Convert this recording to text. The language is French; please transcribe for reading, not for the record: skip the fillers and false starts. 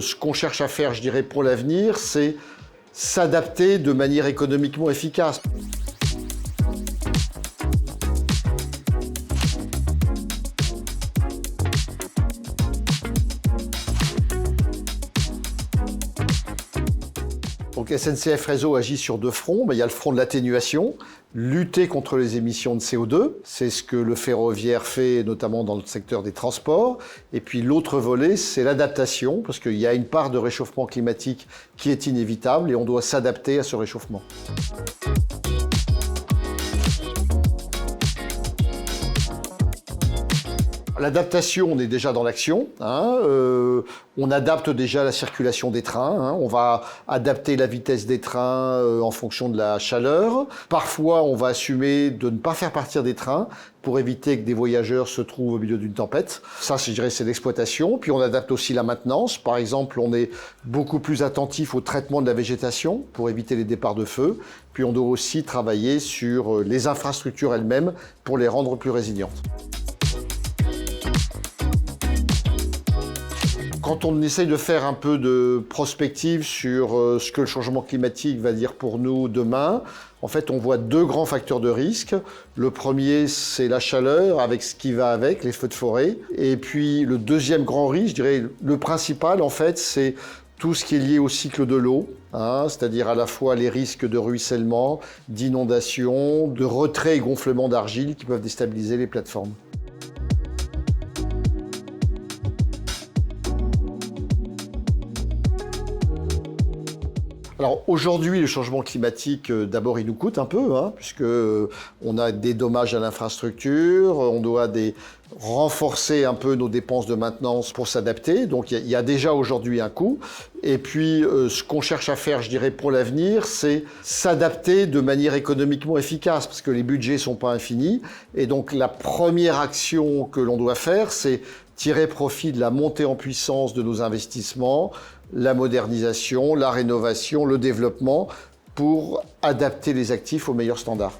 Ce qu'on cherche à faire, je dirais, pour l'avenir, c'est s'adapter de manière économiquement efficace. Donc SNCF Réseau agit sur deux fronts. Il y a le front de l'atténuation, lutter contre les émissions de CO2. C'est ce que le ferroviaire fait, notamment dans le secteur des transports. Et puis l'autre volet, c'est l'adaptation, parce qu'il y a une part de réchauffement climatique qui est inévitable et on doit s'adapter à ce réchauffement. L'adaptation, on est déjà dans l'action. On adapte déjà la circulation des trains. On va adapter la vitesse des trains en fonction de la chaleur. Parfois, on va assumer de ne pas faire partir des trains pour éviter que des voyageurs se trouvent au milieu d'une tempête. Ça, je dirais, c'est l'exploitation. Puis on adapte aussi la maintenance. Par exemple, on est beaucoup plus attentif au traitement de la végétation pour éviter les départs de feu. Puis on doit aussi travailler sur les infrastructures elles-mêmes pour les rendre plus résilientes. Quand on essaye de faire un peu de prospective sur ce que le changement climatique va dire pour nous demain, en fait, on voit deux grands facteurs de risque. Le premier, c'est la chaleur, avec ce qui va avec, les feux de forêt. Et puis, le deuxième grand risque, je dirais, le principal, en fait, c'est tout ce qui est lié au cycle de l'eau, c'est-à-dire à la fois les risques de ruissellement, d'inondation, de retrait et gonflement d'argile qui peuvent déstabiliser les plateformes. Alors aujourd'hui, le changement climatique, d'abord, il nous coûte un peu, puisque on a des dommages à l'infrastructure, on doit renforcer un peu nos dépenses de maintenance pour s'adapter. Donc il y a déjà aujourd'hui un coût. Et puis ce qu'on cherche à faire, je dirais, pour l'avenir, c'est s'adapter de manière économiquement efficace, parce que les budgets ne sont pas infinis. Et donc la première action que l'on doit faire, c'est tirer profit de la montée en puissance de nos investissements, la modernisation, la rénovation, le développement, pour adapter les actifs aux meilleurs standards.